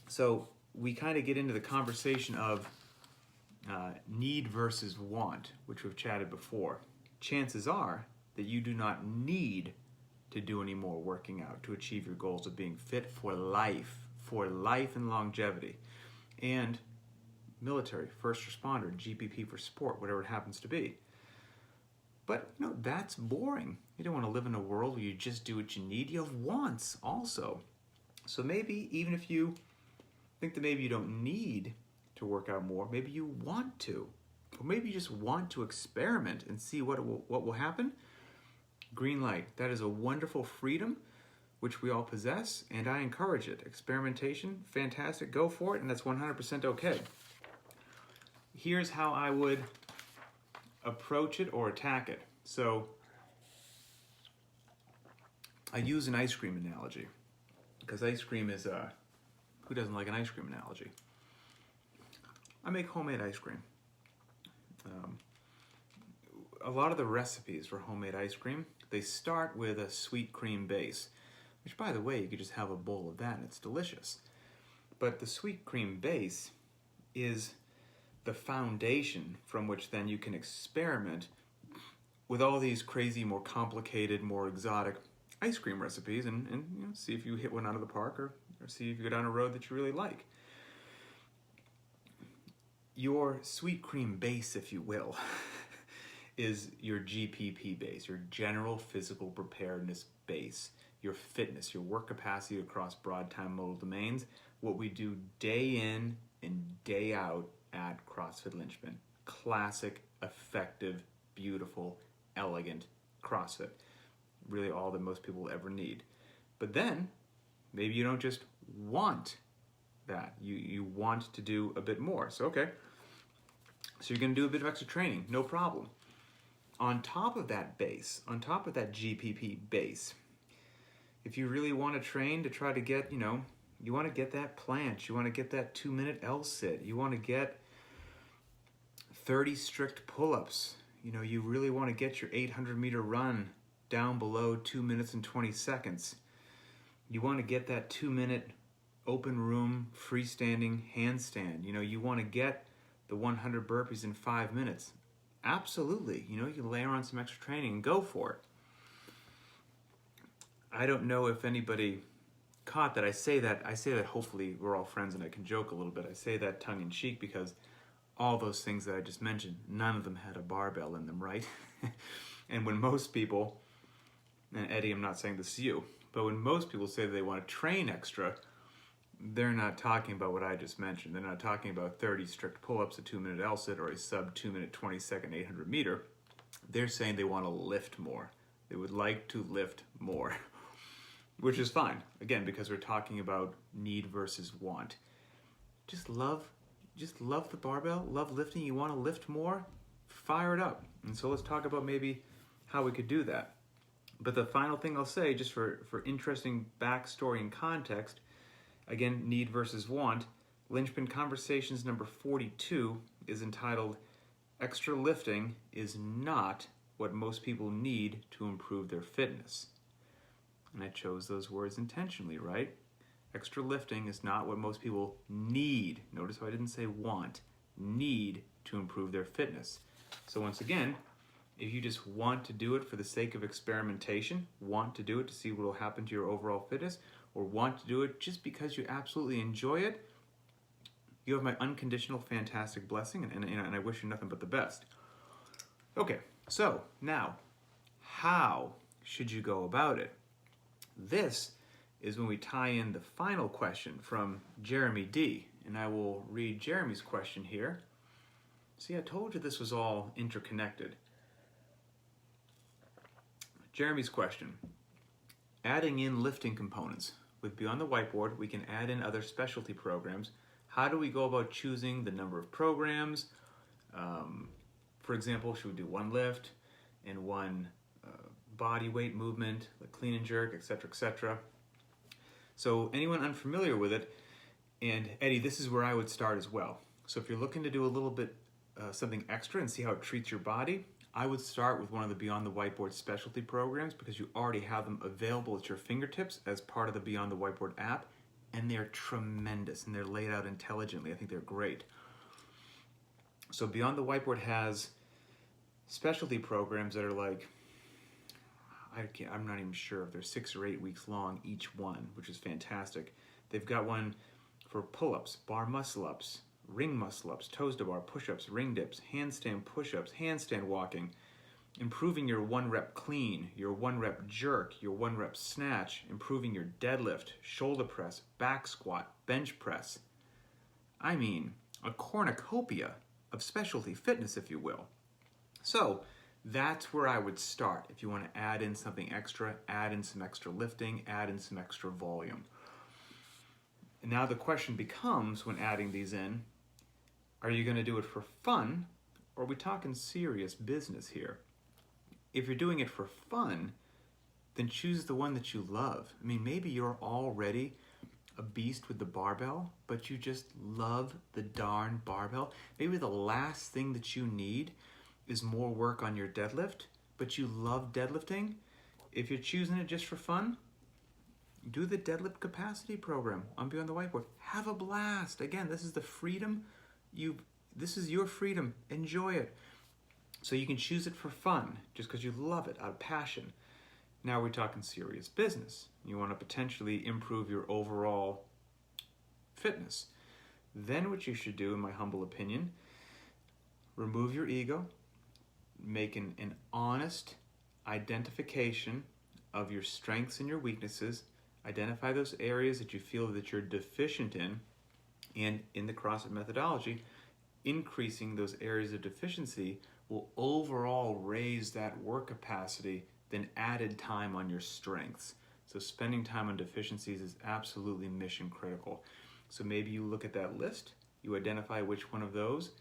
So we kind of get into the conversation of need versus want, which we've chatted before. Chances are that you do not need to do any more working out to achieve your goals of being fit for life and longevity, and military, first responder, GPP for sport, whatever it happens to be. But that's boring. You don't want to live in a world where you just do what you need. You have wants also. So maybe even if you think that maybe you don't need to work out more, maybe you want to, or maybe you just want to experiment and see what will happen. Green light. That is a wonderful freedom which we all possess, and I encourage it. Experimentation, fantastic, go for it, and that's 100% okay. Here's how I would approach it or attack it. So I use an ice cream analogy, because ice cream is who doesn't like an ice cream analogy? I make homemade ice cream. A lot of the recipes for homemade ice cream, they start with a sweet cream base, which, by the way, you could just have a bowl of that and it's delicious. But the sweet cream base is the foundation from which then you can experiment with all these crazy, more complicated, more exotic ice cream recipes and see if you hit one out of the park or see if you go down a road that you really like. Your sweet cream base, if you will, is your GPP base, your general physical preparedness base, your fitness, your work capacity across broad time modal domains, what we do day in and day out at CrossFit Linchpin. Classic, effective, beautiful, elegant CrossFit. Really all that most people will ever need. But then maybe you don't just want that. You want to do a bit more. So, okay. So you're going to do a bit of extra training, no problem. On top of that base, on top of that GPP base, if you really want to train to try to get, you want to get that planche, you want to get that 2-minute L-sit, you want to get 30 strict pull-ups, you really want to get your 800-meter run down below 2 minutes and 20 seconds. You want to get that 2-minute open room freestanding handstand. You want to get the 100 burpees in 5 minutes. Absolutely. You can layer on some extra training and go for it. I don't know if anybody caught that. I say that hopefully we're all friends and I can joke a little bit. I say that tongue in cheek because all those things that I just mentioned, none of them had a barbell in them, right? And when most people, and Eddie, I'm not saying this to you, but when most people say that they want to train extra, they're not talking about what I just mentioned. They're not talking about 30 strict pull-ups, a 2-minute L-sit, or a sub 2-minute 20-second 800-meter. They're saying they want to lift more. They would like to lift more, which is fine. Again, because we're talking about need versus want. Just love the barbell, love lifting. You want to lift more? Fire it up. And so let's talk about maybe how we could do that. But the final thing I'll say, just for interesting backstory and context, again, need versus want, Linchpin Conversations number 42 is entitled, Extra Lifting is Not What Most People Need to Improve Their Fitness. And I chose those words intentionally, right? Extra lifting is not what most people need. Notice how I didn't say want. Need to improve their fitness. So once again, if you just want to do it for the sake of experimentation, want to do it to see what will happen to your overall fitness, or want to do it just because you absolutely enjoy it, you have my unconditional, fantastic blessing, and I wish you nothing but the best. Okay, so now, how should you go about it? This is when we tie in the final question from Jeremy D. And I will read Jeremy's question here. See, I told you this was all interconnected. Jeremy's question. Adding in lifting components. With Beyond the Whiteboard, we can add in other specialty programs. How do we go about choosing the number of programs? For example, should we do one lift and one body weight movement, like clean and jerk, etc., etc.? So anyone unfamiliar with it, and Eddie, this is where I would start as well. So if you're looking to do a little bit something extra and see how it treats your body, I would start with one of the Beyond the Whiteboard specialty programs because you already have them available at your fingertips as part of the Beyond the Whiteboard app, and they're tremendous and they're laid out intelligently. I think they're great. So Beyond the Whiteboard has specialty programs that are like, I'm not even sure if they're 6 or 8 weeks long each one, which is fantastic. They've got one for pull-ups, bar muscle-ups, ring muscle-ups, toes to bar, push-ups, ring dips, handstand push-ups, handstand walking, improving your 1-rep clean, your 1-rep jerk, your 1-rep snatch, improving your deadlift, shoulder press, back squat, bench press. I mean, a cornucopia of specialty fitness, if you will. So that's where I would start. If you want to add in something extra, add in some extra lifting, add in some extra volume. And now the question becomes, when adding these in, are you going to do it for fun, or are we talking serious business here? If you're doing it for fun, then choose the one that you love. I mean, maybe you're already a beast with the barbell, but you just love the darn barbell. Maybe the last thing that you need is more work on your deadlift, but you love deadlifting. If you're choosing it just for fun, do the deadlift capacity program on Beyond the Whiteboard. Have a blast. Again, this is the freedom. This is your freedom. Enjoy it. So you can choose it for fun, just because you love it, out of passion. Now we're talking serious business. You want to potentially improve your overall fitness. Then what you should do, in my humble opinion, remove your ego, make an honest identification of your strengths and your weaknesses, identify those areas that you feel that you're deficient in, and in the CrossFit methodology, increasing those areas of deficiency will overall raise that work capacity, then added time on your strengths. So spending time on deficiencies is absolutely mission critical. So maybe you look at that list, you identify which one of those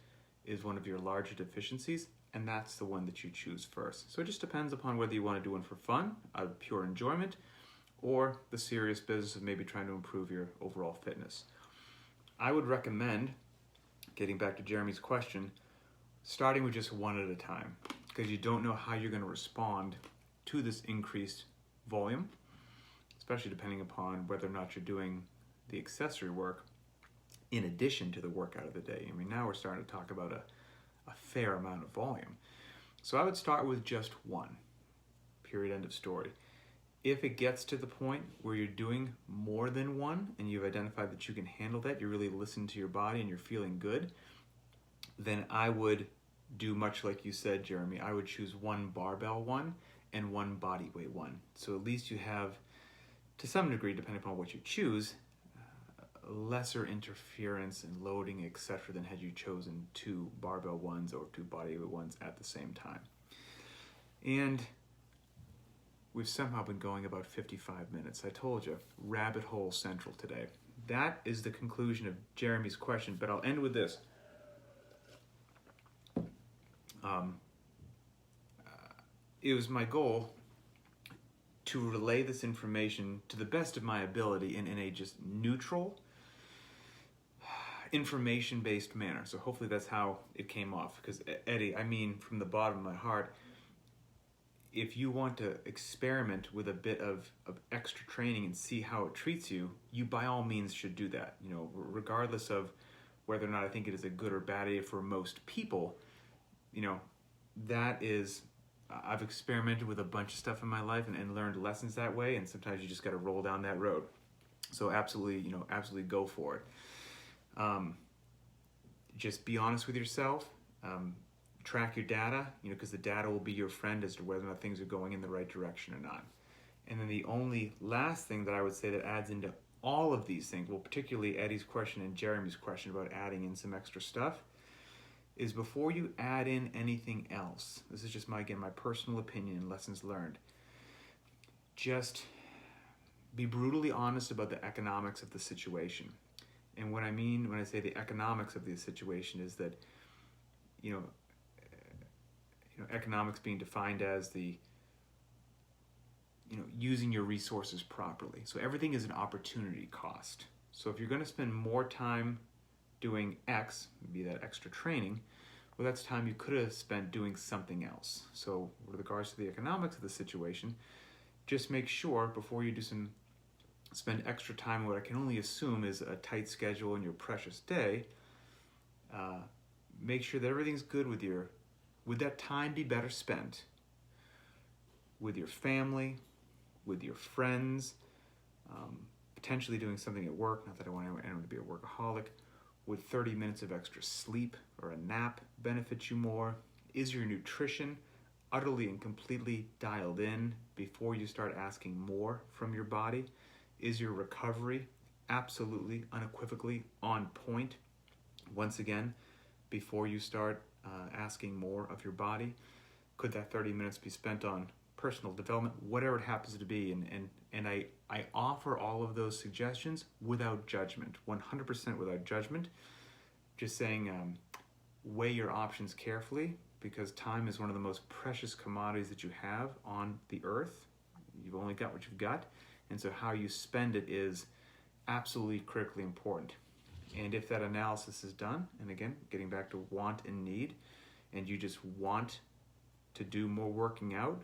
is one of your larger deficiencies, and that's the one that you choose first. So it just depends upon whether you want to do one for fun, out of pure enjoyment, or the serious business of maybe trying to improve your overall fitness. I would recommend, getting back to Jeremy's question, starting with just one at a time, because you don't know how you're going to respond to this increased volume, especially depending upon whether or not you're doing the accessory work in addition to the workout of the day. I mean, now we're starting to talk about a fair amount of volume. So I would start with just one, period, end of story. If it gets to the point where you're doing more than one and you've identified that you can handle that, you really listen to your body and you're feeling good, then I would do much like you said, Jeremy. I would choose one barbell one and one body weight one. So at least you have, to some degree, depending upon what you choose, lesser interference and loading, etc., than had you chosen two barbell ones or two body weight ones at the same time. And we've somehow been going about 55 minutes. I told you, rabbit hole central today. That is the conclusion of Jeremy's question, but I'll end with this. It was my goal to relay this information to the best of my ability in a just neutral, information-based manner. So hopefully that's how it came off. Because Eddie, I mean from the bottom of my heart, if you want to experiment with a bit of extra training and see how it treats you, you by all means should do that. You know, regardless of whether or not I think it is a good or bad idea for most people, you know, that is, I've experimented with a bunch of stuff in my life and learned lessons that way, and sometimes you just got to roll down that road. So absolutely, you know, absolutely go for it. Just be honest with yourself. Track your data, you know, because the data will be your friend as to whether or not things are going in the right direction or not. And then the only last thing that I would say that adds into all of these things, well, particularly Eddie's question and Jeremy's question about adding in some extra stuff, is before you add in anything else, this is just my personal opinion and lessons learned, just be brutally honest about the economics of the situation. And what I mean when I say the economics of the situation is that, you know, economics being defined as the, you know, using your resources properly. So everything is an opportunity cost. So if you're going to spend more time doing X, be that extra training, well, that's time you could have spent doing something else. So with regards to the economics of the situation, just make sure before you spend extra time in what I can only assume is a tight schedule in your precious day, make sure that everything's good would that time be better spent with your family, with your friends, potentially doing something at work, not that I want anyone to be a workaholic. Would 30 minutes of extra sleep or a nap benefit you more? Is your nutrition utterly and completely dialed in before you start asking more from your body? Is your recovery absolutely, unequivocally on point? Once again, before you start asking more of your body, could that 30 minutes be spent on personal development, whatever it happens to be? And I offer all of those suggestions without judgment, 100% without judgment. Just saying, weigh your options carefully, because time is one of the most precious commodities that you have on the earth. You've only got what you've got. And so how you spend it is absolutely critically important. And if that analysis is done, and again, getting back to want and need, and you just want to do more working out,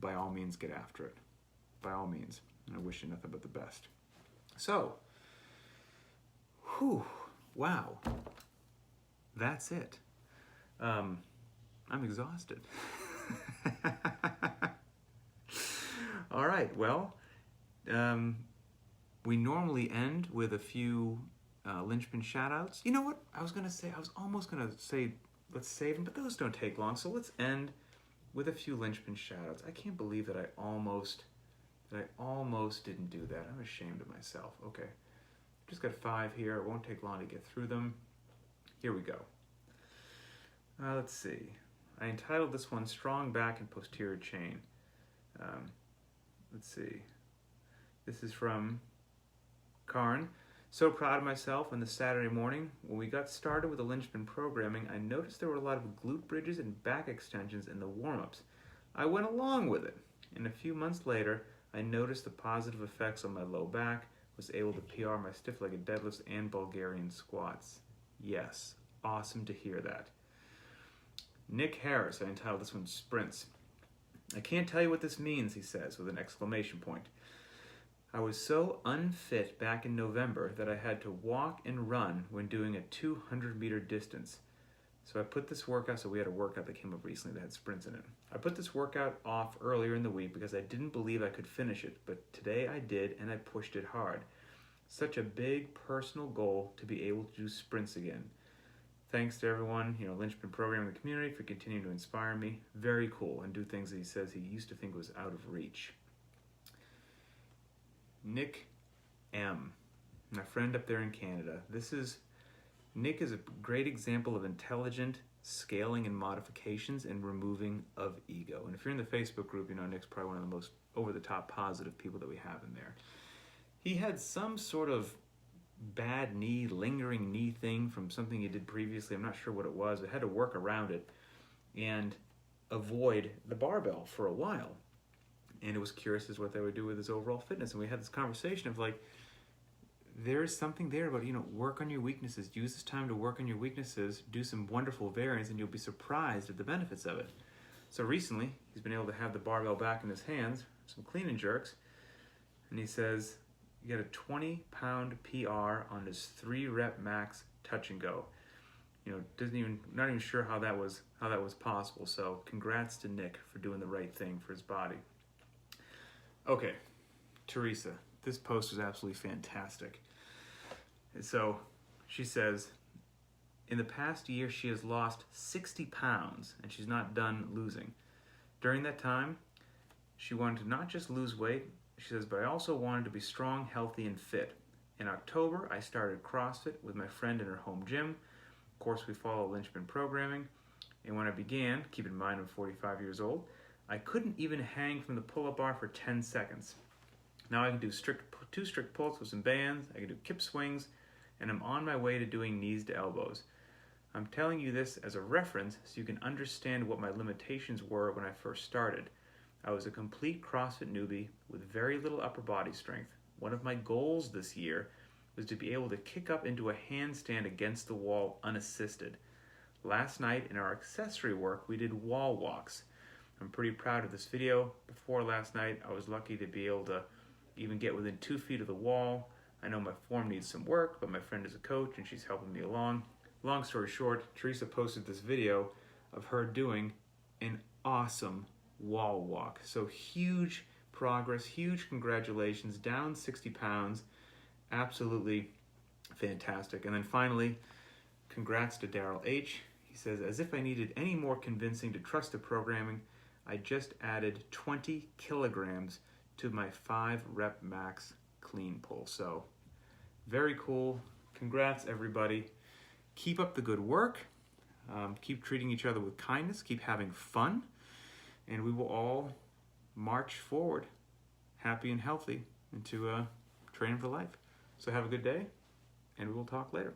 by all means get after it. By all means. And I wish you nothing but the best. So, wow. That's it. I'm exhausted. All right, well, we normally end with a few Linchpin shout-outs. You know what? I was almost going to say, let's save them, but those don't take long. So let's end with a few Linchpin shout-outs. I can't believe that I almost didn't do that. I'm ashamed of myself. Okay. Just got 5 here. It won't take long to get through them. Here we go. Let's see. I entitled this one Strong Back and Posterior Chain. Let's see. This is from Karn. So proud of myself on the Saturday morning. When we got started with the Linchpin programming, I noticed there were a lot of glute bridges and back extensions in the warm-ups. I went along with it. And a few months later, I noticed the positive effects on my low back, was able to PR my stiff-legged deadlifts and Bulgarian squats. Yes, awesome to hear that. Nick Harris, I entitled this one Sprints. I can't tell you what this means, he says, with an exclamation point. I was so unfit back in November that I had to walk and run when doing a 200-meter distance. So I put this workout, so we had a workout that came up recently that had sprints in it. I put this workout off earlier in the week because I didn't believe I could finish it, but today I did and I pushed it hard. Such a big personal goal to be able to do sprints again. Thanks to everyone, Linchpin program in the community for continuing to inspire me. Very cool, and do things that he says he used to think was out of reach. Nick M., my friend up there in Canada. Nick is a great example of intelligent scaling and modifications and removing of ego. And if you're in the Facebook group, Nick's probably one of the most over-the-top positive people that we have in there. He had some sort of bad knee, lingering knee thing from something he did previously. I'm not sure what it was, but had to work around it and avoid the barbell for a while. And it was curious as what they would do with his overall fitness. And we had this conversation of there is something there about, work on your weaknesses. Use this time to work on your weaknesses, do some wonderful variants, and you'll be surprised at the benefits of it. So recently, he's been able to have the barbell back in his hands, some clean and jerks, and he says he got a 20-pound PR on his 3-rep max touch and go. Not even sure how that was possible. So congrats to Nick for doing the right thing for his body. Okay, Teresa, this post was absolutely fantastic. And so she says, in the past year, she has lost 60 pounds and she's not done losing. During that time, she wanted to not just lose weight, she says, but I also wanted to be strong, healthy, and fit. In October, I started CrossFit with my friend in her home gym. Of course, we follow Linchpin programming. And when I began, keep in mind I'm 45 years old, I couldn't even hang from the pull-up bar for 10 seconds. Now I can do two strict pulls with some bands, I can do kip swings, and I'm on my way to doing knees to elbows. I'm telling you this as a reference so you can understand what my limitations were when I first started. I was a complete CrossFit newbie with very little upper body strength. One of my goals this year was to be able to kick up into a handstand against the wall unassisted. Last night in our accessory work, we did wall walks. I'm pretty proud of this video. Before last night, I was lucky to be able to even get within 2 feet of the wall. I know my form needs some work, but my friend is a coach and she's helping me along. Long story short, Teresa posted this video of her doing an awesome wall walk. So huge progress, huge congratulations, down 60 pounds, absolutely fantastic. And then finally, congrats to Daryl H. He says, as if I needed any more convincing to trust the programming, I just added 20 kilograms to my 5-rep max clean pull. So very cool. Congrats, everybody. Keep up the good work. Keep treating each other with kindness. Keep having fun. And we will all march forward happy and healthy into training for life. So have a good day, and we will talk later.